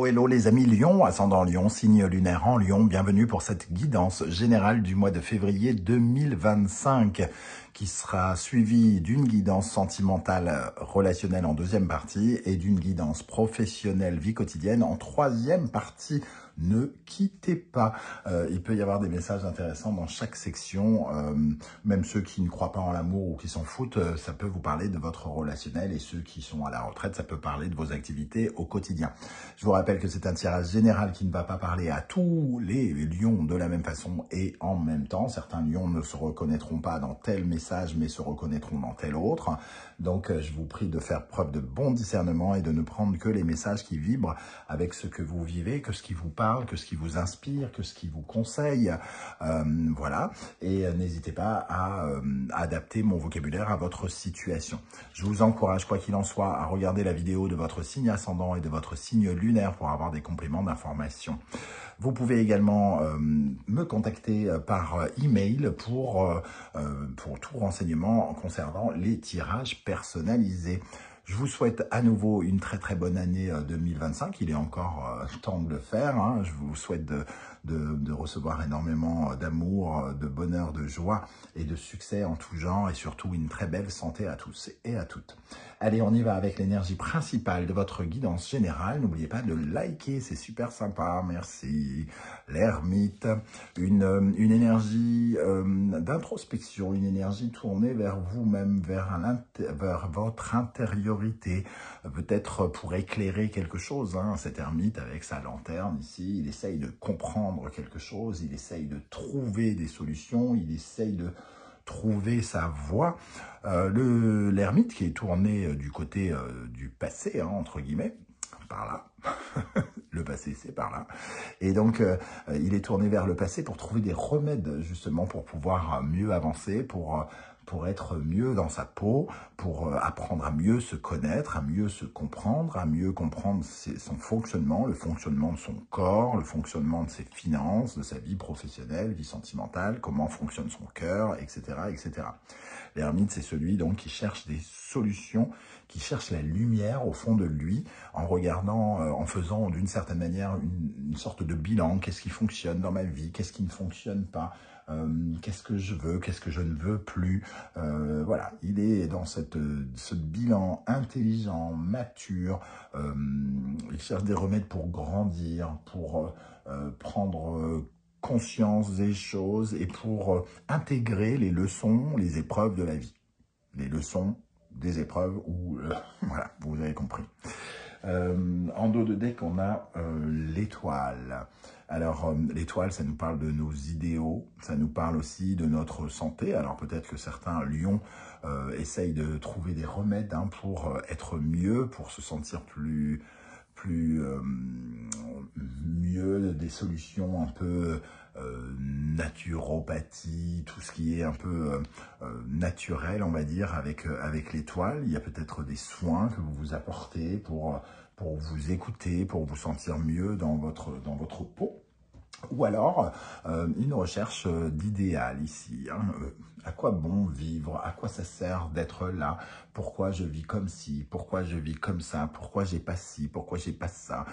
hello les amis Lion, ascendant Lion, signe lunaire en Lion, bienvenue pour cette guidance générale du mois de février 2025 qui sera suivie d'une guidance sentimentale relationnelle en deuxième partie et d'une guidance professionnelle vie quotidienne en troisième partie. Ne quittez pas. Il peut y avoir des messages intéressants dans chaque section. Même ceux qui ne croient pas en l'amour ou qui s'en foutent, ça peut vous parler de votre relationnel. Et ceux qui sont à la retraite, ça peut parler de vos activités au quotidien. Je vous rappelle que c'est un tirage général qui ne va pas parler à tous les lions de la même façon et en même temps. Certains lions ne se reconnaîtront pas dans tel message, mais se reconnaîtront dans tel autre. Donc, je vous prie de faire preuve de bon discernement et de ne prendre que les messages qui vibrent avec ce que vous vivez, que ce qui vous parle, que ce qui vous inspire, que ce qui vous conseille, voilà. Et n'hésitez pas à adapter mon vocabulaire à votre situation. Je vous encourage, quoi qu'il en soit, à regarder la vidéo de votre signe ascendant et de votre signe lunaire pour avoir des compléments d'information. Vous pouvez également me contacter par email pour tout renseignement concernant les tirages personnalisés. Je vous souhaite à nouveau une très bonne année 2025. Il est encore temps de le faire. Hein. Je vous souhaite de recevoir énormément d'amour, de bonheur, de joie et de succès en tout genre et surtout une très belle santé à tous et à toutes. Allez, on y va avec l'énergie principale de votre guidance générale. N'oubliez pas de liker, c'est super sympa. Merci. L'ermite, une énergie d'introspection, une énergie tournée vers vous-même, vers votre intériorité, peut-être pour éclairer quelque chose. Hein. Cet ermite avec sa lanterne ici, il essaye de comprendre quelque chose, il essaye de trouver des solutions, il essaye de trouver sa voie. L'ermite qui est tourné du côté du passé, hein, entre guillemets, par là, le passé c'est par là, et donc il est tourné vers le passé pour trouver des remèdes justement pour pouvoir mieux avancer, pour être mieux dans sa peau, pour apprendre à mieux se connaître, à mieux se comprendre, à mieux comprendre son fonctionnement, le fonctionnement de son corps, le fonctionnement de ses finances, de sa vie professionnelle, vie sentimentale, comment fonctionne son cœur, etc. etc. L'ermite, c'est celui donc qui cherche des solutions, qui cherche la lumière au fond de lui, en regardant, en faisant d'une certaine manière une sorte de bilan. Qu'est-ce qui fonctionne dans ma vie? Qu'est-ce qui ne fonctionne pas? Qu'est-ce que je veux? Qu'est-ce que je ne veux plus? Voilà, il est dans ce bilan intelligent, mature. Il cherche des remèdes pour grandir, pour prendre conscience des choses et pour intégrer les leçons, les épreuves de la vie. Les leçons des épreuves où, voilà, vous avez compris. En dos de deck, on a l'étoile. Alors, l'étoile, ça nous parle de nos idéaux, ça nous parle aussi de notre santé. Alors, peut-être que certains lions essayent de trouver des remèdes hein, pour être mieux, pour se sentir mieux, des solutions un peu naturopathie, tout ce qui est un peu naturel, on va dire, avec l'étoile. Il y a peut-être des soins que vous vous apportez pour vous écouter, pour vous sentir mieux dans votre peau. Ou alors, une recherche d'idéal ici. Hein. À quoi bon vivre? À quoi ça sert d'être là? Pourquoi je vis comme ci? Pourquoi je vis comme ça? Pourquoi j'ai pas ci? Pourquoi j'ai pas ça?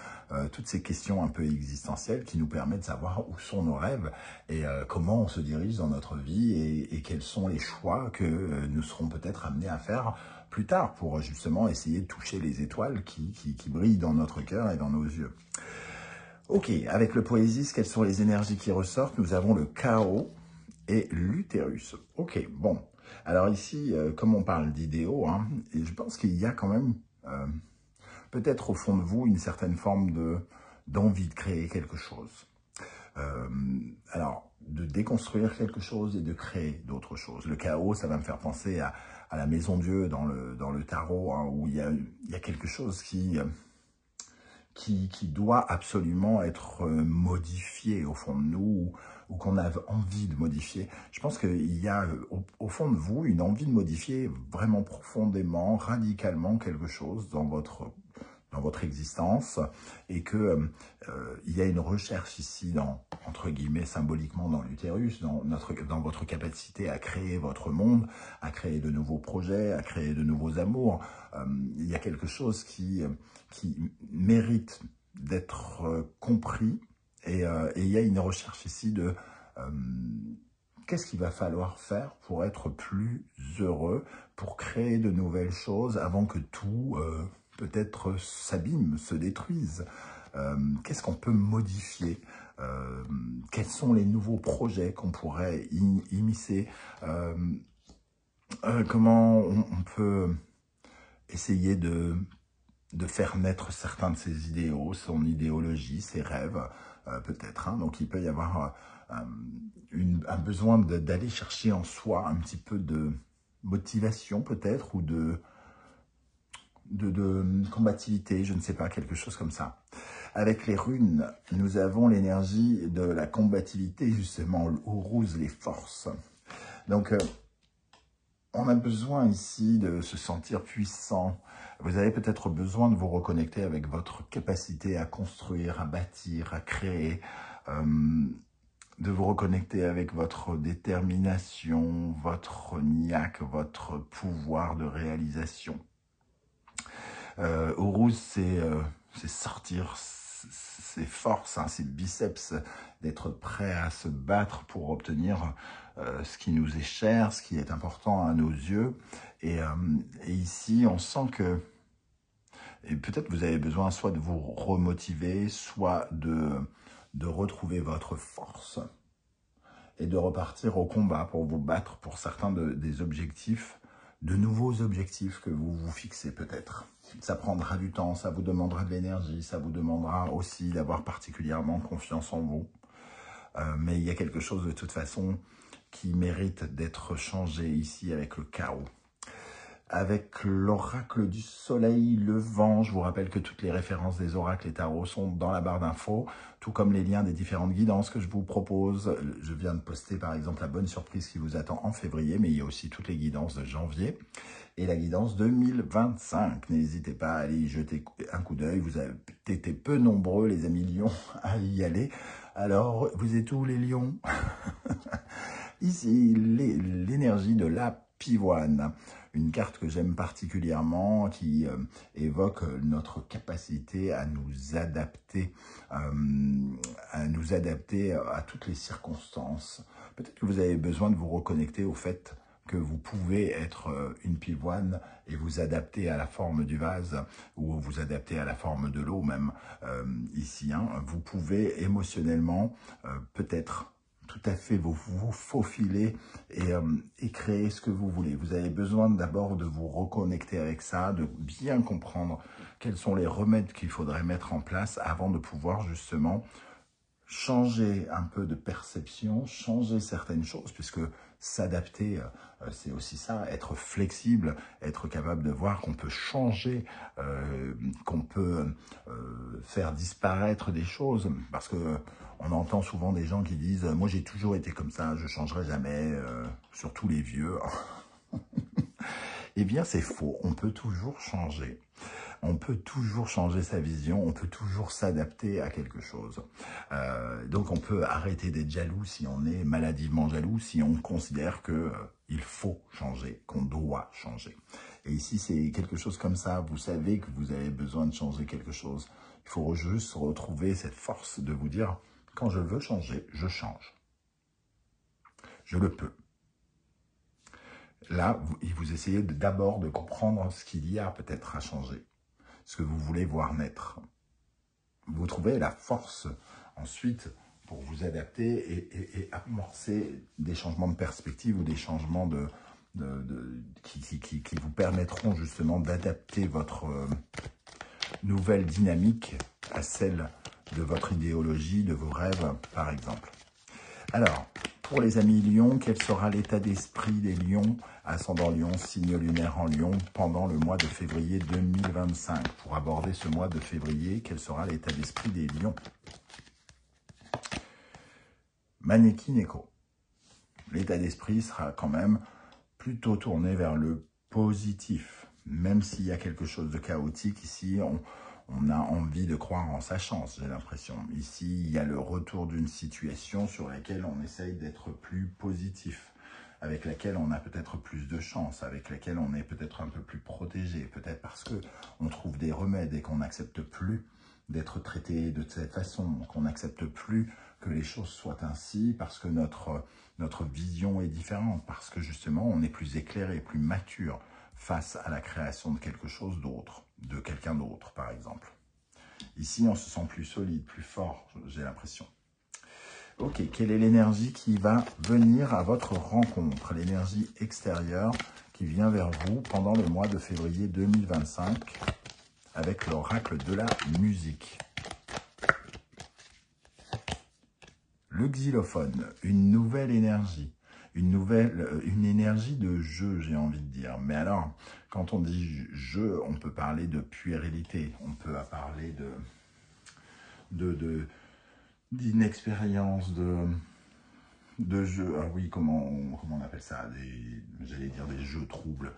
Toutes ces questions un peu existentielles qui nous permettent de savoir où sont nos rêves et comment on se dirige dans notre vie et quels sont les choix que nous serons peut-être amenés à faire plus tard pour justement essayer de toucher les étoiles qui brillent dans notre cœur et dans nos yeux. Ok, avec le Poésis, quelles sont les énergies qui ressortent? Nous avons le chaos et l'utérus. Ok, bon. Alors ici, comme on parle d'idéaux, hein, et je pense qu'il y a quand même, peut-être au fond de vous, une certaine forme d'envie de créer quelque chose. Alors, de déconstruire quelque chose et de créer d'autres choses. Le chaos, ça va me faire penser à la Maison Dieu dans le tarot, hein, où il y a quelque chose qui doit absolument être modifié au fond de nous ou qu'on a envie de modifier. Je pense qu'il y a au fond de vous une envie de modifier vraiment profondément, radicalement quelque chose dans votre existence et que il y a une recherche ici entre guillemets symboliquement dans l'utérus, dans votre capacité à créer votre monde, à créer de nouveaux projets, à créer de nouveaux amours. Il y a quelque chose qui mérite compris. Et il y a une recherche ici de qu'est-ce qu'il va falloir faire pour être plus heureux, pour créer de nouvelles choses avant que tout peut-être s'abîme, se détruise. Qu'est-ce qu'on peut modifier? Quels sont les nouveaux projets qu'on pourrait immiscer? Comment on peut essayer de faire naître certains de ses idéaux, son idéologie, ses rêves, peut-être. Hein. Donc il peut y avoir un besoin d'aller chercher en soi un petit peu de motivation peut-être, ou de combativité, je ne sais pas, quelque chose comme ça. Avec les runes, nous avons l'énergie de la combativité, justement, Uruz, les forces. Donc, on a besoin ici de se sentir puissant. Vous avez peut-être besoin de vous reconnecter avec votre capacité à construire, à bâtir, à créer, de vous reconnecter avec votre détermination, votre niaque, votre pouvoir de réalisation. Uruz, c'est sortir ses forces, hein, ses biceps, d'être prêt à se battre pour obtenir ce qui nous est cher, ce qui est important à nos yeux. Et ici, on sent que peut-être vous avez besoin soit de vous remotiver, soit de retrouver votre force et de repartir au combat pour vous battre pour certains des objectifs, de nouveaux objectifs que vous vous fixez peut-être. Ça prendra du temps, ça vous demandera de l'énergie, ça vous demandera aussi d'avoir particulièrement confiance en vous. Mais il y a quelque chose de toute façon qui mérite d'être changé ici avec le chaos. Avec l'oracle du soleil levant, je vous rappelle que toutes les références des oracles et tarots sont dans la barre d'infos, tout comme les liens des différentes guidances que je vous propose. Je viens de poster par exemple la bonne surprise qui vous attend en février, mais il y a aussi toutes les guidances de janvier et la guidance 2025. N'hésitez pas à aller y jeter un coup d'œil, vous avez été peu nombreux les amis lions à y aller. Alors, vous êtes où les lions? Ici, l'énergie de la pivoine, une carte que j'aime particulièrement, qui évoque notre capacité à nous adapter, à toutes les circonstances. Peut-être que vous avez besoin de vous reconnecter au fait que vous pouvez être une pivoine et vous adapter à la forme du vase, ou vous adapter à la forme de l'eau même, ici. Hein, vous pouvez émotionnellement peut-être tout à fait vous faufiler et créer ce que vous voulez. Vous avez besoin d'abord de vous reconnecter avec ça, de bien comprendre quels sont les remèdes qu'il faudrait mettre en place avant de pouvoir justement changer un peu de perception, changer certaines choses, puisque s'adapter, c'est aussi ça, être flexible, être capable de voir qu'on peut changer, qu'on peut faire disparaître des choses, parce que on entend souvent des gens qui disent « moi j'ai toujours été comme ça, je ne changerai jamais, surtout les vieux ». Eh bien c'est faux, on peut toujours changer. On peut toujours changer sa vision, on peut toujours s'adapter à quelque chose. Donc on peut arrêter d'être jaloux si on est maladivement jaloux, si on considère qu'il faut changer, qu'on doit changer. Et ici c'est quelque chose comme ça, vous savez que vous avez besoin de changer quelque chose. Il faut juste retrouver cette force de vous dire, quand je veux changer, je change. Je le peux. Là, vous essayez d'abord de comprendre ce qu'il y a peut-être à changer, ce que vous voulez voir naître. Vous trouvez la force ensuite pour vous adapter et amorcer des changements de perspective ou des changements qui vous permettront justement d'adapter votre nouvelle dynamique à celle de votre idéologie, de vos rêves, par exemple. Alors, pour les amis lions, quel sera l'état d'esprit des lions, ascendant lion, signe lunaire en lion, pendant le mois de février 2025? Pour aborder ce mois de février, quel sera l'état d'esprit des lions? Maneki Neko. L'état d'esprit sera quand même plutôt tourné vers le positif. Même s'il y a quelque chose de chaotique ici, on a envie de croire en sa chance, j'ai l'impression. Ici, il y a le retour d'une situation sur laquelle on essaye d'être plus positif. avec laquelle on a peut-être plus de chance, avec laquelle on est peut-être un peu plus protégé, peut-être parce que on trouve des remèdes et qu'on n'accepte plus d'être traité de cette façon, qu'on n'accepte plus que les choses soient ainsi, parce que notre vision est différente, parce que justement on est plus éclairé, plus mature face à la création de quelque chose d'autre, de quelqu'un d'autre par exemple. Ici on se sent plus solide, plus fort, j'ai l'impression. Ok, quelle est l'énergie qui va venir à votre rencontre? L'énergie extérieure qui vient vers vous pendant le mois de février 2025 avec l'oracle de la musique. Le xylophone, une nouvelle énergie. Une énergie de jeu, j'ai envie de dire. Mais alors, quand on dit jeu, on peut parler de puérilité, on peut parler d'inexpérience, de jeux, ah oui, comment on appelle ça, j'allais dire des jeux troubles,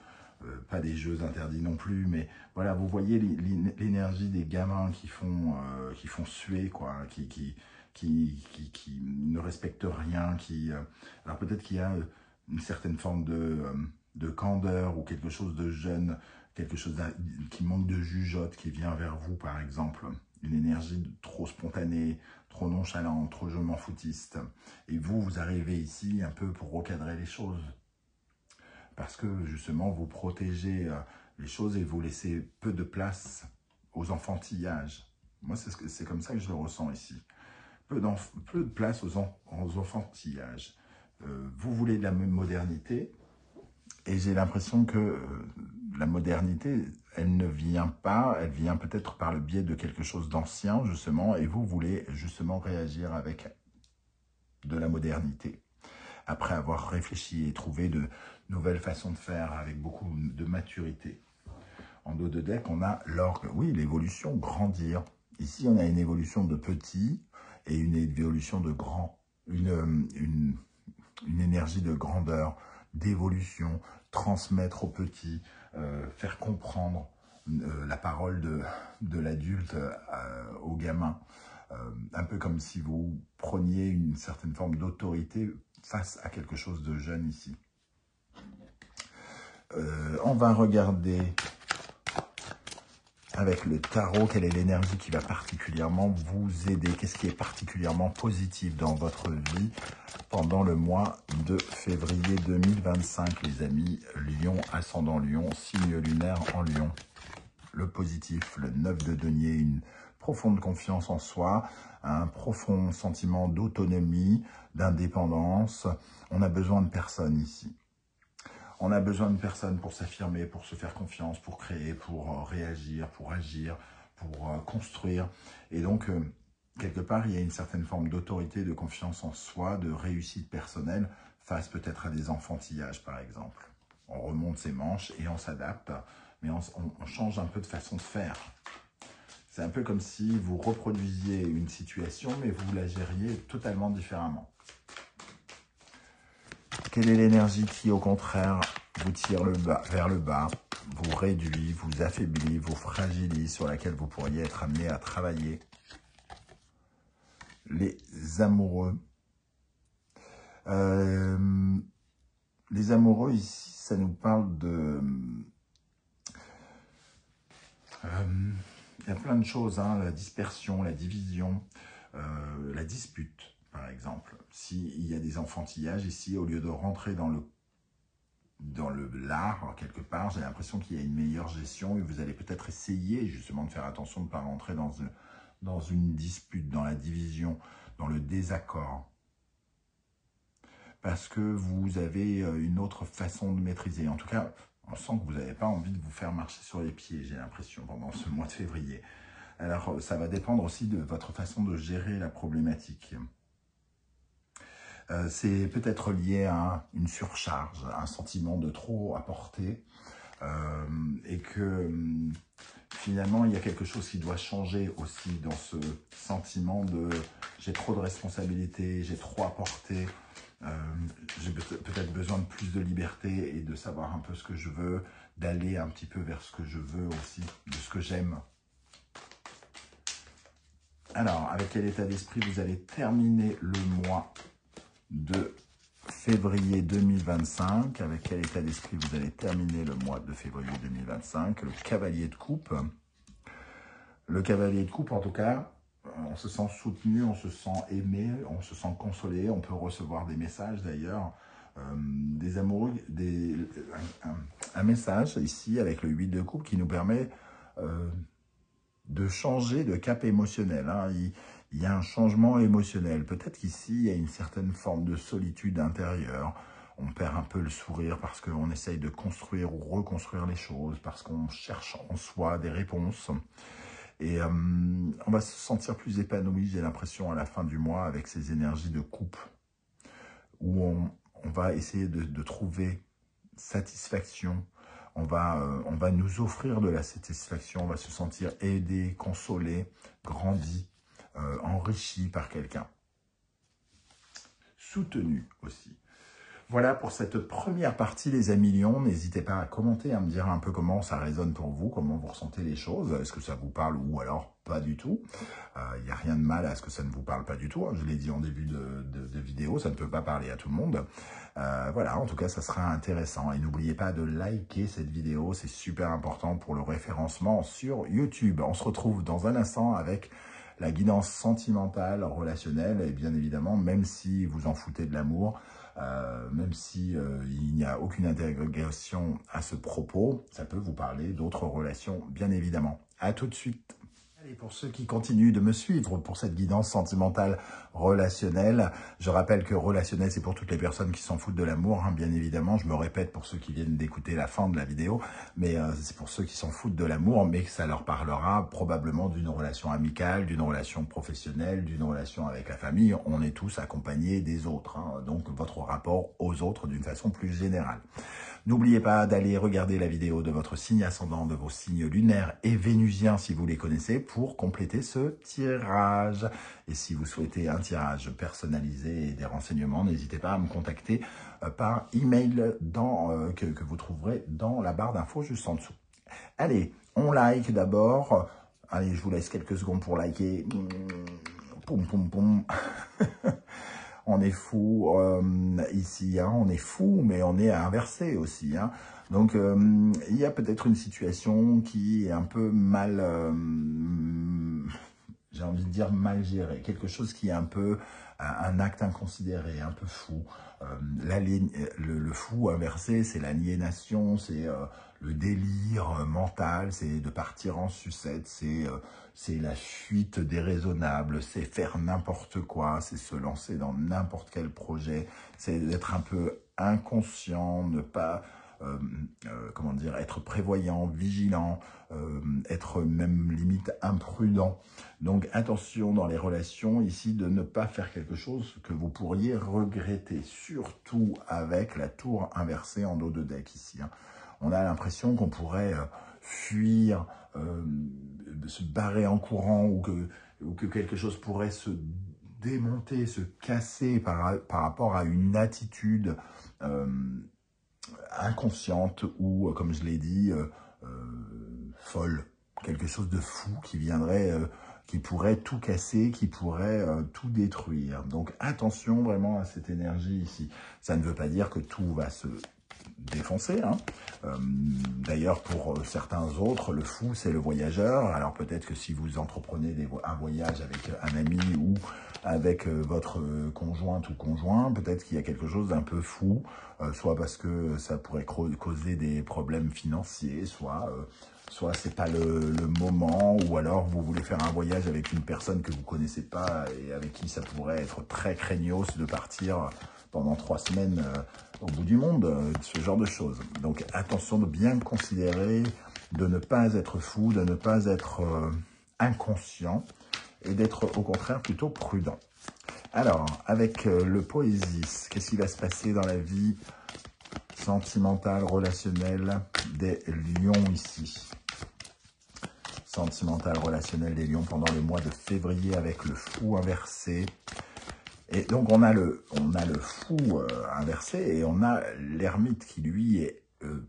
pas des jeux interdits non plus, mais voilà, vous voyez l'énergie des gamins qui font suer, quoi, qui ne respectent rien, alors peut-être qu'il y a une certaine forme de candeur ou quelque chose de jeune, quelque chose qui manque de jugeote qui vient vers vous, par exemple, une énergie trop spontanée, trop nonchalante, trop je m'en foutiste. Et vous arrivez ici un peu pour recadrer les choses. Parce que justement, vous protégez les choses et vous laissez peu de place aux enfantillages. Moi, c'est comme ça que je le ressens ici. Peu de place aux enfantillages. Vous voulez de la modernité, et j'ai l'impression que la modernité, elle ne vient pas, elle vient peut-être par le biais de quelque chose d'ancien, justement, et vous voulez justement réagir avec de la modernité. Après avoir réfléchi et trouvé de nouvelles façons de faire avec beaucoup de maturité. En dos de deck, on a l'orgue. Oui, l'évolution, grandir. Ici, on a une évolution de petit et une évolution de grand. Une énergie de grandeur, d'évolution, transmettre aux petits, faire comprendre la parole de l'adulte au gamin. Un peu comme si vous preniez une certaine forme d'autorité face à quelque chose de jeune ici. On va regarder avec le tarot, quelle est l'énergie qui va particulièrement vous aider, qu'est-ce qui est particulièrement positif dans votre vie pendant le mois de février 2025, les amis. Lion, ascendant Lion, signe lunaire en Lion. Le positif, le 9 de denier, une profonde confiance en soi, un profond sentiment d'autonomie, d'indépendance. On a besoin de personne ici. On a besoin de personnes pour s'affirmer, pour se faire confiance, pour créer, pour réagir, pour agir, pour construire. Et donc, quelque part, il y a une certaine forme d'autorité, de confiance en soi, de réussite personnelle, face peut-être à des enfantillages, par exemple. On remonte ses manches et on s'adapte, mais on change un peu de façon de faire. C'est un peu comme si vous reproduisiez une situation, mais vous la gériez totalement différemment. Quelle est l'énergie qui, au contraire, vous tire vers le bas, vous réduit, vous affaiblit, vous fragilise, sur laquelle vous pourriez être amené à travailler? Les amoureux. Les amoureux, ici, ça nous parle de... il y a plein de choses, hein, la dispersion, la division, la dispute, par exemple. S'il y a des enfantillages ici, au lieu de rentrer dans l'art, quelque part, j'ai l'impression qu'il y a une meilleure gestion et vous allez peut-être essayer justement de faire attention de ne pas rentrer dans une dispute, dans la division, dans le désaccord. Parce que vous avez une autre façon de maîtriser. En tout cas, on sent que vous n'avez pas envie de vous faire marcher sur les pieds, j'ai l'impression, pendant ce mois de février. Alors, ça va dépendre aussi de votre façon de gérer la problématique. C'est peut-être lié à une surcharge, un sentiment de trop à porter, et que finalement, il y a quelque chose qui doit changer aussi dans ce sentiment de « j'ai trop de responsabilités, j'ai trop à porter ». J'ai peut-être besoin de plus de liberté et de savoir un peu ce que je veux, d'aller un petit peu vers ce que je veux aussi, de ce que j'aime. Alors, avec quel état d'esprit vous allez terminer le mois de février 2025. Avec quel état d'esprit vous allez terminer le mois de février 2025? Le cavalier de coupe. Le cavalier de coupe, en tout cas, on se sent soutenu, on se sent aimé, on se sent consolé. On peut recevoir des messages d'ailleurs, des amoureux, un message ici avec le 8 de coupe qui nous permet de changer de cap émotionnel. Hein. Il y a un changement émotionnel. Peut-être qu'ici, il y a une certaine forme de solitude intérieure. On perd un peu le sourire parce qu'on essaye de construire ou reconstruire les choses, parce qu'on cherche en soi des réponses. Et on va se sentir plus épanoui, j'ai l'impression, à la fin du mois, avec ces énergies de coupe, où on va essayer de trouver satisfaction. On va nous offrir de la satisfaction, on va se sentir aidé, consolé, grandi, enrichi par quelqu'un. Soutenu aussi. Voilà pour cette première partie, les amis lions. N'hésitez pas à commenter, à me dire un peu comment ça résonne pour vous, comment vous ressentez les choses. Est-ce que ça vous parle ou alors pas du tout? Il n'y a rien de mal à ce que ça ne vous parle pas du tout. Hein. Je l'ai dit en début de vidéo, ça ne peut pas parler à tout le monde. Voilà, en tout cas, ça sera intéressant. Et n'oubliez pas de liker cette vidéo, c'est super important pour le référencement sur YouTube. On se retrouve dans un instant avec la guidance sentimentale, relationnelle, et bien évidemment, même si vous en foutez de l'amour, même si il n'y a aucune interrogation à ce propos, ça peut vous parler d'autres relations, bien évidemment. À tout de suite. Et pour ceux qui continuent de me suivre pour cette guidance sentimentale relationnelle, je rappelle que relationnel, c'est pour toutes les personnes qui s'en foutent de l'amour, hein, bien évidemment. Je me répète pour ceux qui viennent d'écouter la fin de la vidéo, mais c'est pour ceux qui s'en foutent de l'amour, mais que ça leur parlera probablement d'une relation amicale, d'une relation professionnelle, d'une relation avec la famille. On est tous accompagnés des autres, hein, donc votre rapport aux autres d'une façon plus générale. N'oubliez pas d'aller regarder la vidéo de votre signe ascendant, de vos signes lunaires et vénusiens si vous les connaissez pour compléter ce tirage. Et si vous souhaitez un tirage personnalisé et des renseignements, n'hésitez pas à me contacter par email que vous trouverez dans la barre d'infos juste en dessous. Allez, on like d'abord. Allez, je vous laisse quelques secondes pour liker. Poum, poum, poum. On est fou ici, hein, on est fou, mais on est inversé aussi. Hein. Donc, il y a peut-être une situation qui est un peu mal, j'ai envie de dire mal gérée. Quelque chose qui est un peu un acte inconsidéré, un peu fou. Le fou inversé, c'est l'aliénation, c'est le délire mental, c'est de partir en sucette, c'est la fuite déraisonnable, c'est faire n'importe quoi, c'est se lancer dans n'importe quel projet, c'est d'être un peu inconscient, ne pas, comment dire, être prévoyant, vigilant, être même limite imprudent. Donc attention dans les relations ici de ne pas faire quelque chose que vous pourriez regretter, surtout avec la tour inversée en dos de deck ici. Hein. On a l'impression qu'on pourrait fuir, se barrer en courant ou que quelque chose pourrait se démonter, se casser par rapport à une attitude inconsciente ou, comme je l'ai dit, folle. Quelque chose de fou qui viendrait, qui pourrait tout casser, qui pourrait tout détruire. Donc attention vraiment à cette énergie ici. Ça ne veut pas dire que tout va se défoncer. Hein. D'ailleurs, pour certains autres, le fou, c'est le voyageur. Alors peut-être que si vous entreprenez un voyage avec un ami ou avec votre conjointe ou conjoint, peut-être qu'il y a quelque chose d'un peu fou, soit parce que ça pourrait causer des problèmes financiers, soit c'est pas le moment, ou alors vous voulez faire un voyage avec une personne que vous connaissez pas et avec qui ça pourrait être très craignos de partir pendant 3 semaines au bout du monde, ce genre de choses. Donc attention de bien considérer, de ne pas être fou, de ne pas être inconscient et d'être au contraire plutôt prudent. Alors, avec le Poésis, qu'est-ce qui va se passer dans la vie sentimentale, relationnelle des lions ici? Sentimentale, relationnelle des lions pendant le mois de février avec le fou inversé. Et donc, on a le fou inversé et on a l'ermite qui, lui,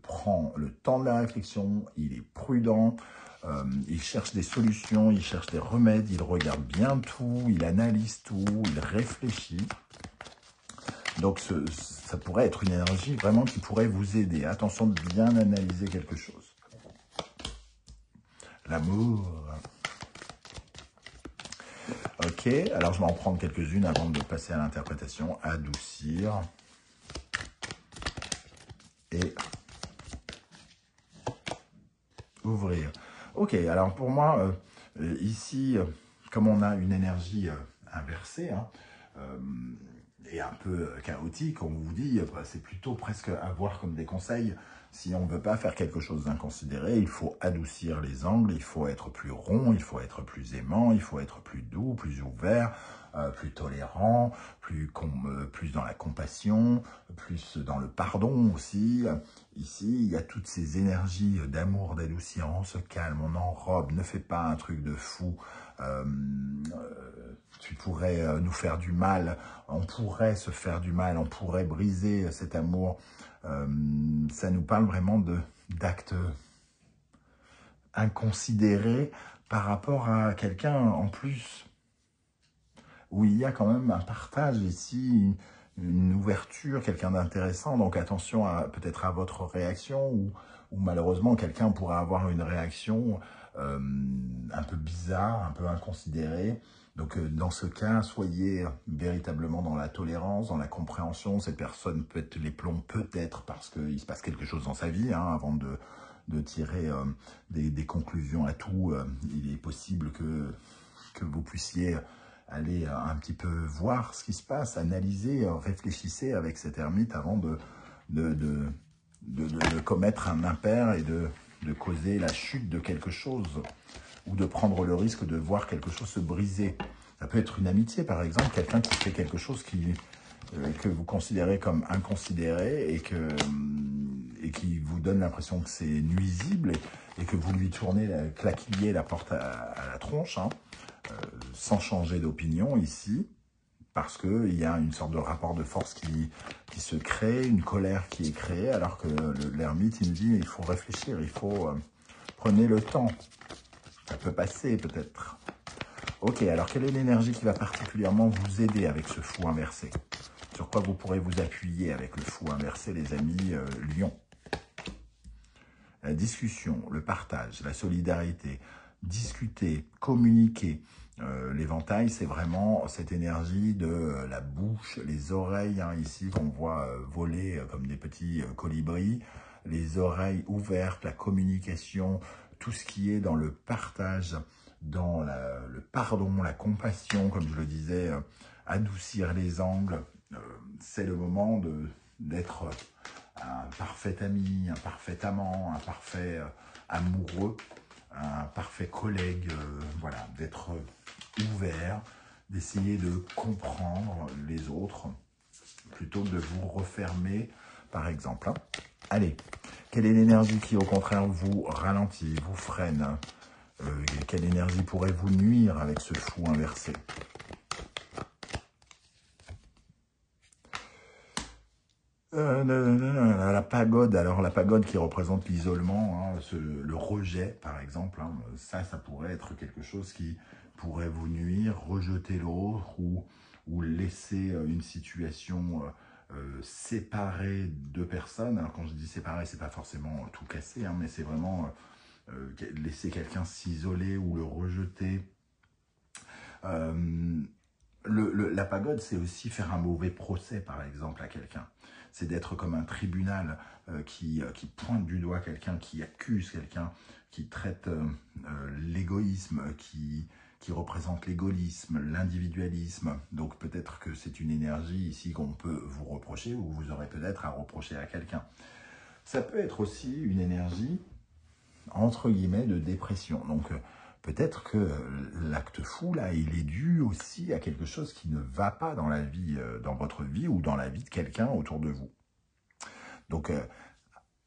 prend le temps de la réflexion, il est prudent, il cherche des solutions, il cherche des remèdes, il regarde bien tout, il analyse tout, il réfléchit. Donc, ça pourrait être une énergie vraiment qui pourrait vous aider. Attention de bien analyser quelque chose. L'amour. Ok, alors je vais en prendre quelques-unes avant de passer à l'interprétation. Adoucir. Et ouvrir. Ok, alors pour moi, ici, comme on a une énergie inversée, hein, et un peu chaotique, on vous dit, c'est plutôt presque à voir comme des conseils. Si on ne veut pas faire quelque chose d'inconsidéré, il faut adoucir les angles, il faut être plus rond, il faut être plus aimant, il faut être plus doux, plus ouvert, plus tolérant, plus dans la compassion, plus dans le pardon aussi. Ici, il y a toutes ces énergies d'amour, d'adoucir. On se calme, on enrobe, ne fais pas un truc de fou. Tu pourrais nous faire du mal, on pourrait se faire du mal, on pourrait briser cet amour. Ça nous parle vraiment d'actes inconsidérés par rapport à quelqu'un en plus où il y a quand même un partage ici, une ouverture, quelqu'un d'intéressant. Donc attention peut-être à votre réaction ou malheureusement quelqu'un pourra avoir une réaction un peu bizarre, un peu inconsidérée. Donc dans ce cas, soyez véritablement dans la tolérance, dans la compréhension. Cette personne pète les plombs peut-être parce qu'il se passe quelque chose dans sa vie, hein, avant de tirer des conclusions à tout. Il est possible que vous puissiez aller un petit peu voir ce qui se passe, analyser, réfléchissez avec cet ermite avant de commettre un impair et de causer la chute de quelque chose ou de prendre le risque de voir quelque chose se briser. Ça peut être une amitié, par exemple, quelqu'un qui fait quelque chose que vous considérez comme inconsidéré et qui vous donne l'impression que c'est nuisible et que vous lui claquillez la porte à la tronche, hein, sans changer d'opinion ici, parce qu'il y a une sorte de rapport de force qui se crée, une colère qui est créée, alors que l'ermite, il me dit, il faut réfléchir, il faut... prenez le temps. Ça peut passer, peut-être. Ok, alors quelle est l'énergie qui va particulièrement vous aider avec ce fou inversé? Sur quoi vous pourrez vous appuyer avec le fou inversé, les amis Lion? La discussion, le partage, la solidarité, discuter, communiquer. L'éventail, c'est vraiment cette énergie de la bouche, les oreilles, hein, ici qu'on voit voler comme des petits colibris, les oreilles ouvertes, la communication, tout ce qui est dans le partage, dans le pardon, la compassion, comme je le disais, adoucir les angles. C'est le moment d'être un parfait ami, un parfait amant, un parfait amoureux, un parfait collègue, voilà, d'être ouvert, d'essayer de comprendre les autres, plutôt que de vous refermer, par exemple. Hein. Allez, quelle est l'énergie qui, au contraire, vous ralentit, vous freine? Quelle énergie pourrait vous nuire avec ce fou inversé? La pagode, alors la pagode qui représente l'isolement, hein, le rejet par exemple, hein, ça pourrait être quelque chose qui pourrait vous nuire, rejeter l'autre ou laisser une situation séparée de personnes. Alors quand je dis séparée, c'est pas forcément tout casser, hein, mais c'est vraiment laisser quelqu'un s'isoler ou le rejeter. La pagode, c'est aussi faire un mauvais procès, par exemple, à quelqu'un. C'est d'être comme un tribunal qui pointe du doigt quelqu'un, qui accuse quelqu'un, qui traite l'égoïsme, qui représente l'égoïsme, l'individualisme. Donc peut-être que c'est une énergie ici qu'on peut vous reprocher ou vous aurez peut-être à reprocher à quelqu'un. Ça peut être aussi une énergie, entre guillemets, de dépression. Donc peut-être que l'acte fou, là, il est dû aussi à quelque chose qui ne va pas dans la vie, dans votre vie ou dans la vie de quelqu'un autour de vous. Donc,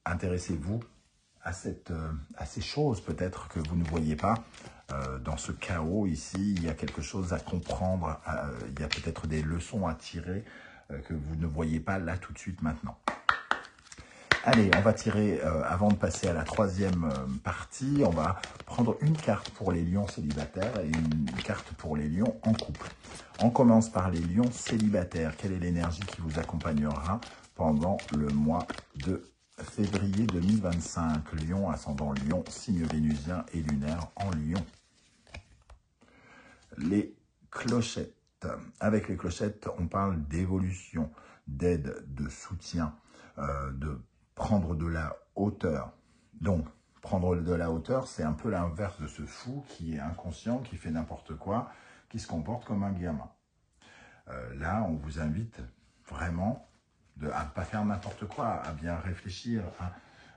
intéressez-vous à ces choses peut-être que vous ne voyez pas. Dans ce chaos ici, il y a quelque chose à comprendre, il y a peut-être des leçons à tirer que vous ne voyez pas là tout de suite maintenant. Allez, on va tirer, avant de passer à la troisième partie, on va prendre une carte pour les lions célibataires et une carte pour les lions en couple. On commence par les lions célibataires. Quelle est l'énergie qui vous accompagnera pendant le mois de février 2025? Lion, ascendant Lion, signe vénusien et lunaire en Lion. Les clochettes. Avec les clochettes, on parle d'évolution, d'aide, de soutien, de prendre de la hauteur. Donc, prendre de la hauteur, c'est un peu l'inverse de ce fou qui est inconscient, qui fait n'importe quoi, qui se comporte comme un gamin. Là, on vous invite vraiment à ne pas faire n'importe quoi, à bien réfléchir,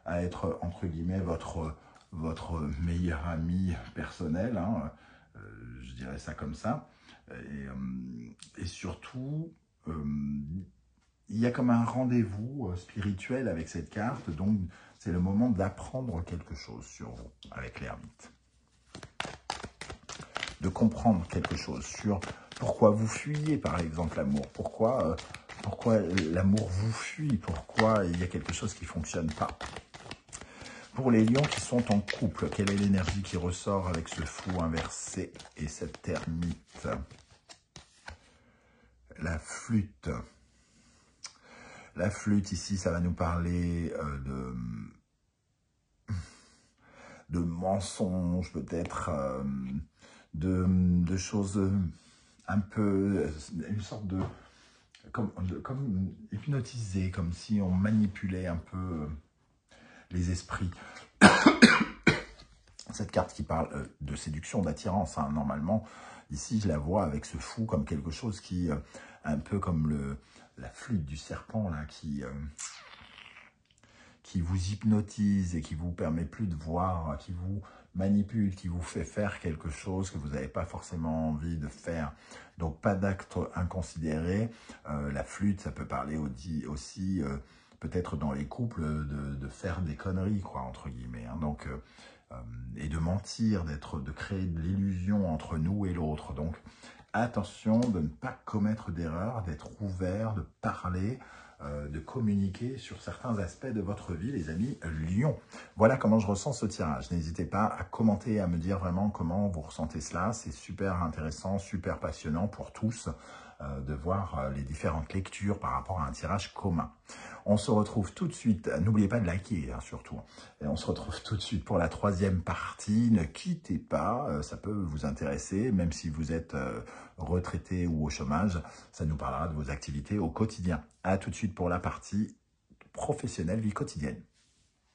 à être, entre guillemets, votre meilleur ami personnel, hein, je dirais ça comme ça. Et surtout, il y a comme un rendez-vous spirituel avec cette carte, donc c'est le moment d'apprendre quelque chose sur vous, avec l'ermite. De comprendre quelque chose sur pourquoi vous fuyez, par exemple, l'amour, pourquoi l'amour vous fuit, pourquoi il y a quelque chose qui ne fonctionne pas. Pour les lions qui sont en couple, quelle est l'énergie qui ressort avec ce fou inversé et cette ermite? La flûte. La flûte, ici, ça va nous parler de mensonges, peut-être, de choses un peu, une sorte de, comme hypnotisé, comme si on manipulait un peu les esprits. Cette carte qui parle de séduction, d'attirance, hein, normalement, ici, je la vois avec ce fou comme quelque chose qui, un peu comme la flûte du serpent, là, qui vous hypnotise et qui vous permet plus de voir, qui vous manipule, qui vous fait faire quelque chose que vous n'avez pas forcément envie de faire. Donc, pas d'acte inconsidéré. La flûte, ça peut parler aussi peut-être dans les couples, de faire des conneries, quoi, entre guillemets. Hein. Donc, et de mentir, de créer de l'illusion entre nous et l'autre. Donc, attention de ne pas commettre d'erreurs, d'être ouvert, de parler, de communiquer sur certains aspects de votre vie, les amis Lion. Voilà comment je ressens ce tirage. N'hésitez pas à commenter et à me dire vraiment comment vous ressentez cela. C'est super intéressant, super passionnant pour tous de voir les différentes lectures par rapport à un tirage commun. On se retrouve tout de suite, n'oubliez pas de liker hein, surtout, et on se retrouve tout de suite pour la troisième partie. Ne quittez pas, ça peut vous intéresser, même si vous êtes retraité ou au chômage, ça nous parlera de vos activités au quotidien. À tout de suite pour la partie professionnelle, vie quotidienne.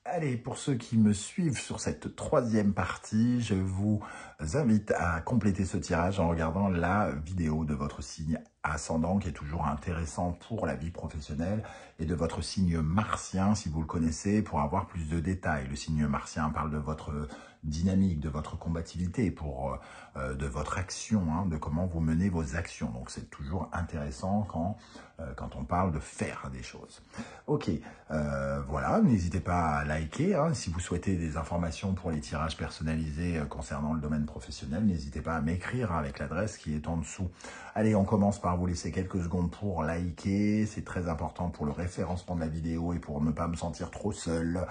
Allez, pour ceux qui me suivent sur cette troisième partie, je vous invite à compléter ce tirage en regardant la vidéo de votre signe ascendant qui est toujours intéressant pour la vie professionnelle et de votre signe martien, si vous le connaissez, pour avoir plus de détails. Le signe martien parle de votre dynamique, de votre combativité, de votre action, hein, de comment vous menez vos actions. Donc, c'est toujours intéressant quand on parle de faire des choses. Ok, voilà, n'hésitez pas à liker. Hein, si vous souhaitez des informations pour les tirages personnalisés concernant le domaine professionnel, n'hésitez pas à m'écrire avec l'adresse qui est en dessous. Allez, on commence par vous laisser quelques secondes pour liker. C'est très important pour le référencement de la vidéo et pour ne pas me sentir trop seul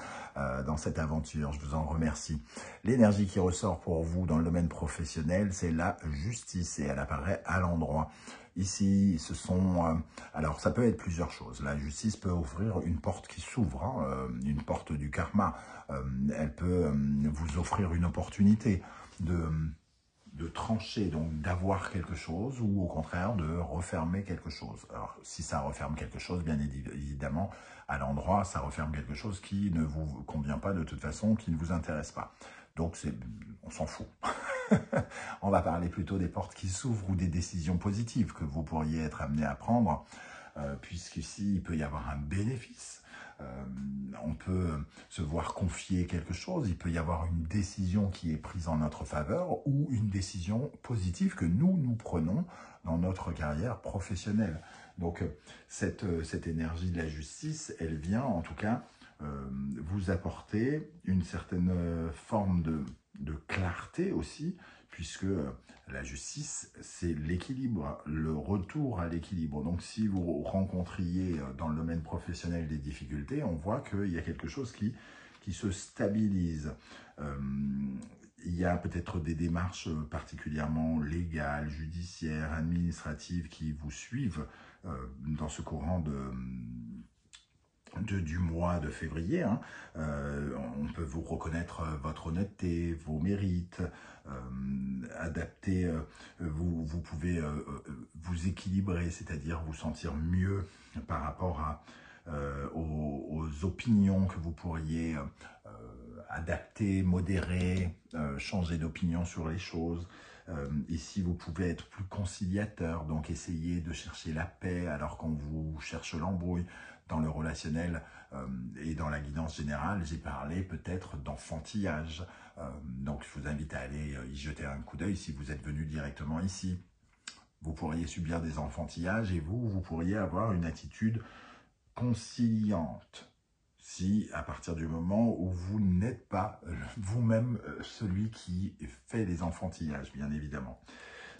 dans cette aventure. Je vous en remercie. L'énergie qui ressort pour vous dans le domaine professionnel, c'est la justice et elle apparaît à l'endroit. Ici, ce sont... alors, ça peut être plusieurs choses. La justice peut ouvrir une porte qui s'ouvre, hein, une porte du karma. Elle peut vous offrir une opportunité de trancher, donc d'avoir quelque chose, ou au contraire de refermer quelque chose. Alors, si ça referme quelque chose, bien évidemment, à l'endroit, ça referme quelque chose qui ne vous convient pas de toute façon, qui ne vous intéresse pas. Donc, on s'en fout. On va parler plutôt des portes qui s'ouvrent ou des décisions positives que vous pourriez être amené à prendre, puisqu'ici, il peut y avoir un bénéfice. On peut se voir confier quelque chose, il peut y avoir une décision qui est prise en notre faveur ou une décision positive que nous prenons dans notre carrière professionnelle. Donc, cette énergie de la justice, elle vient en tout cas vous apporter une certaine forme de clarté aussi, puisque la justice, c'est l'équilibre, le retour à l'équilibre. Donc, si vous rencontriez dans le domaine professionnel des difficultés, on voit qu'il y a quelque chose qui se stabilise. Il y a peut-être des démarches particulièrement légales, judiciaires, administratives qui vous suivent dans ce courant du mois de février. Hein. On peut vous reconnaître votre honnêteté, vos mérites, adapter, vous pouvez vous équilibrer, c'est-à-dire vous sentir mieux par rapport aux opinions que vous pourriez adapter, modérer, changer d'opinion sur les choses. Ici, vous pouvez être plus conciliateur, donc essayer de chercher la paix alors qu'on vous cherche l'embrouille. Dans le relationnel et dans la guidance générale, j'ai parlé peut-être d'enfantillage. Donc, je vous invite à aller y jeter un coup d'œil si vous êtes venu directement ici. Vous pourriez subir des enfantillages et vous pourriez avoir une attitude conciliante. Si, à partir du moment où vous n'êtes pas vous-même celui qui fait les enfantillages, bien évidemment.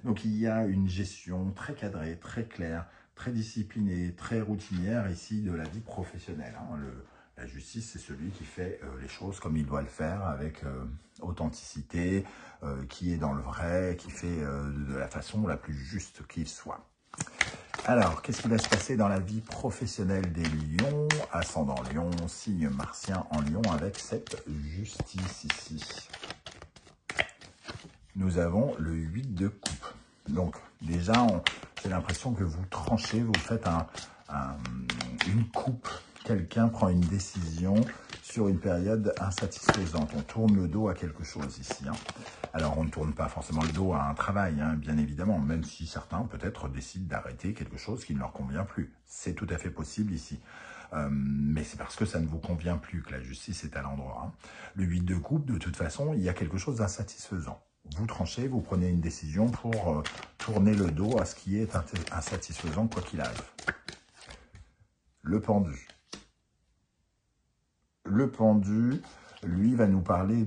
Donc, il y a une gestion très cadrée, très claire, très disciplinée, très routinière ici de la vie professionnelle. Hein. La justice, c'est celui qui fait les choses comme il doit le faire, avec authenticité, qui est dans le vrai, qui fait de la façon la plus juste qu'il soit. Alors, qu'est-ce qui va se passer dans la vie professionnelle des lions? Ascendant lion, signe martien en lion, avec cette justice ici. Nous avons le 8 de coupe. Donc, déjà, j'ai l'impression que vous tranchez, vous faites une coupe. Quelqu'un prend une décision sur une période insatisfaisante. On tourne le dos à quelque chose ici. Hein. Alors, on ne tourne pas forcément le dos à un travail, hein, bien évidemment, même si certains, peut-être, décident d'arrêter quelque chose qui ne leur convient plus. C'est tout à fait possible ici. Mais c'est parce que ça ne vous convient plus que la justice est à l'endroit. Hein. Le 8 de coupe, de toute façon, il y a quelque chose d'insatisfaisant. Vous tranchez, vous prenez une décision pour tourner le dos à ce qui est insatisfaisant, quoi qu'il arrive. Le pendu. Le pendu, lui, va nous parler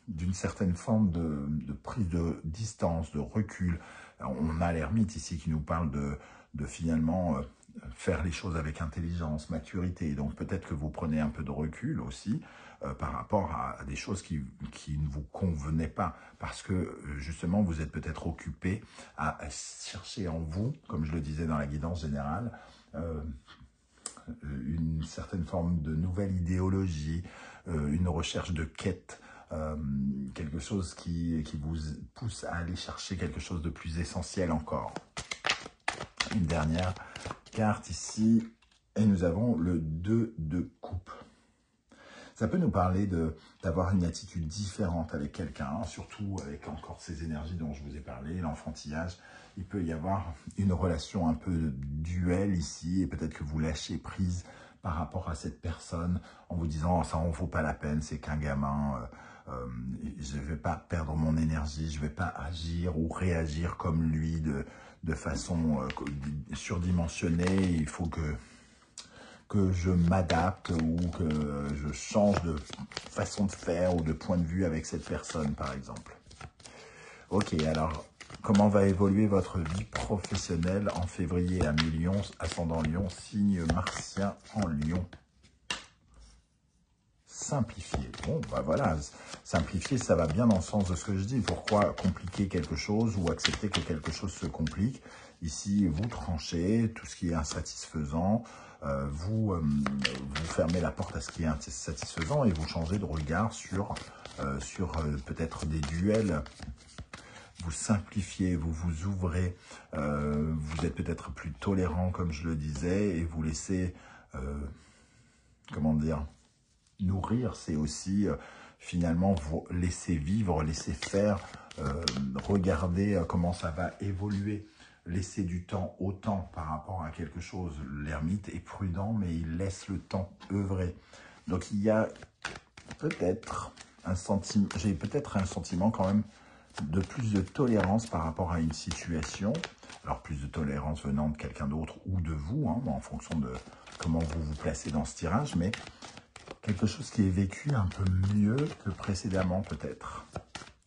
d'une certaine forme de prise de distance, de recul. Alors, on a l'ermite ici qui nous parle de finalement faire les choses avec intelligence, maturité. Donc peut-être que vous prenez un peu de recul aussi par rapport à des choses qui ne vous convenaient pas. Parce que justement, vous êtes peut-être occupé à chercher en vous, comme je le disais dans la guidance générale, une certaine forme de nouvelle idéologie, une recherche de quête, quelque chose qui vous pousse à aller chercher quelque chose de plus essentiel encore. Une dernière carte ici, et nous avons le 2 de coupe. Ça peut nous parler d'avoir une attitude différente avec quelqu'un, hein, surtout avec encore ces énergies dont je vous ai parlé, l'enfantillage. Il peut y avoir une relation un peu duel ici, et peut-être que vous lâchez prise par rapport à cette personne en vous disant oh, « ça en vaut pas la peine, c'est qu'un gamin, je ne vais pas perdre mon énergie, je ne vais pas agir ou réagir comme lui de façon surdimensionnée, il faut que je m'adapte ou que je change de façon de faire ou de point de vue avec cette personne, par exemple. » Ok, alors, comment va évoluer votre vie professionnelle en février à mi-lion, ascendant lion, signe martien en lion? Simplifier. Bon, bah voilà, simplifier, ça va bien dans le sens de ce que je dis. Pourquoi compliquer quelque chose ou accepter que quelque chose se complique? Ici, vous tranchez tout ce qui est insatisfaisant, vous fermez la porte à ce qui est insatisfaisant et vous changez de regard sur peut-être des duels. Vous simplifiez, vous vous ouvrez, vous êtes peut-être plus tolérant, comme je le disais, et vous laissez, comment dire, nourrir, c'est aussi finalement vous laisser vivre, laisser faire, regarder comment ça va évoluer, laisser du temps au temps par rapport à quelque chose. L'ermite est prudent, mais il laisse le temps œuvrer. Donc il y a peut-être un sentiment, j'ai peut-être un sentiment quand même de plus de tolérance par rapport à une situation. Alors plus de tolérance venant de quelqu'un d'autre ou de vous, hein, en fonction de comment vous vous placez dans ce tirage, mais quelque chose qui est vécu un peu mieux que précédemment peut-être.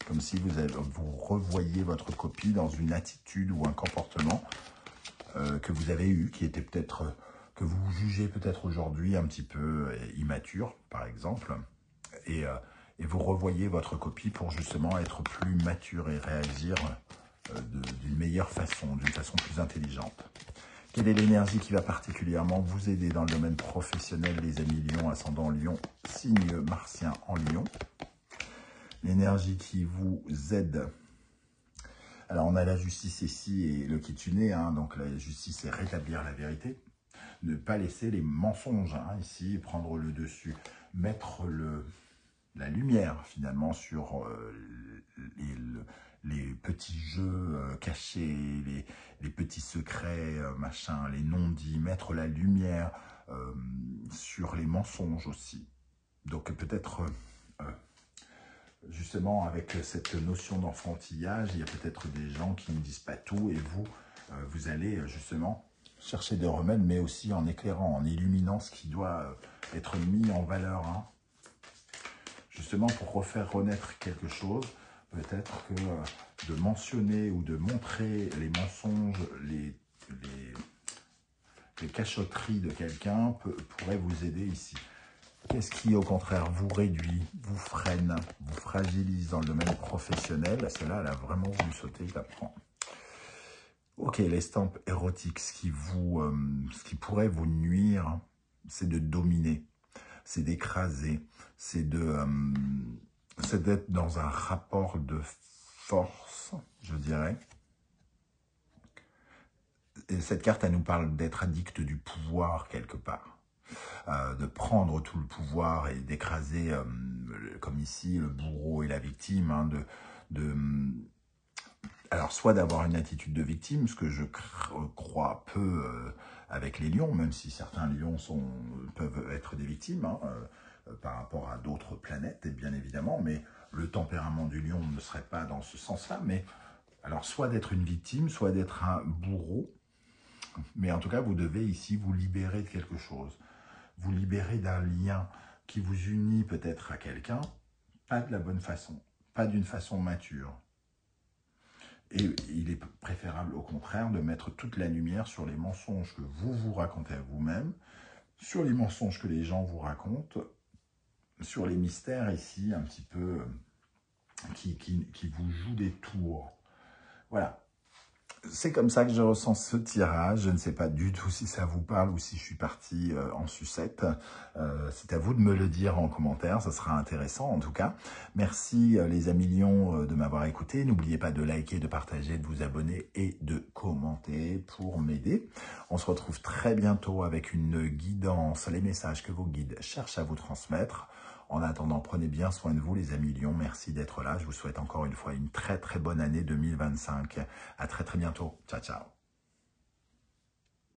Comme si vous revoyez votre copie dans une attitude ou un comportement que vous avez eu, qui était peut-être, que vous jugez peut-être aujourd'hui un petit peu immature, par exemple. Et et vous revoyez votre copie pour justement être plus mature et réagir d'une meilleure façon, d'une façon plus intelligente. Quelle est l'énergie qui va particulièrement vous aider dans le domaine professionnel, les amis Lion, ascendant Lion, signe martien en Lion? L'énergie qui vous aide. Alors, on a la justice ici et le Kitsune, hein, donc la justice, c'est rétablir la vérité. Ne pas laisser les mensonges, hein, ici, prendre le dessus. Mettre la lumière, finalement, sur les petits jeux cachés, les petits secrets, machin, les non-dits. Mettre la lumière sur les mensonges aussi. Donc, peut-être... justement, avec cette notion d'enfantillage, il y a peut-être des gens qui ne disent pas tout et vous allez justement chercher des remèdes, mais aussi en éclairant, en illuminant ce qui doit être mis en valeur. Hein. Justement, pour refaire renaître quelque chose, peut-être que de mentionner ou de montrer les mensonges, les cachotteries de quelqu'un pourrait vous aider ici. Qu'est-ce qui, au contraire, vous réduit, vous freine, vous fragilise dans le domaine professionnel? Celle-là, elle a vraiment voulu sauter, je la prends. Ok, l'estampe érotique, ce qui pourrait vous nuire, c'est de dominer, c'est d'écraser, c'est d'être dans un rapport de force, je dirais. Et cette carte, elle nous parle d'être addict du pouvoir quelque part. De prendre tout le pouvoir et d'écraser, comme ici, le bourreau et la victime, hein, alors, soit d'avoir une attitude de victime, ce que je crois peu avec les lions, même si certains lions peuvent être des victimes, hein, par rapport à d'autres planètes, et bien évidemment, mais le tempérament du lion ne serait pas dans ce sens-là, mais alors, soit d'être une victime, soit d'être un bourreau, mais en tout cas, vous devez ici vous libérer de quelque chose. Vous libérer d'un lien qui vous unit peut-être à quelqu'un, pas de la bonne façon, pas d'une façon mature. Et il est préférable au contraire de mettre toute la lumière sur les mensonges que vous vous racontez à vous-même, sur les mensonges que les gens vous racontent, sur les mystères ici un petit peu qui vous jouent des tours. Voilà. C'est comme ça que je ressens ce tirage. Je ne sais pas du tout si ça vous parle ou si je suis parti en sucette. C'est à vous de me le dire en commentaire, ça sera intéressant en tout cas. Merci les amis lions de m'avoir écouté. N'oubliez pas de liker, de partager, de vous abonner et de commenter pour m'aider. On se retrouve très bientôt avec une guidance, les messages que vos guides cherchent à vous transmettre. En attendant, prenez bien soin de vous les amis lions. Merci d'être là. Je vous souhaite encore une fois une très très bonne année 2025. À très très bientôt. Ciao, ciao.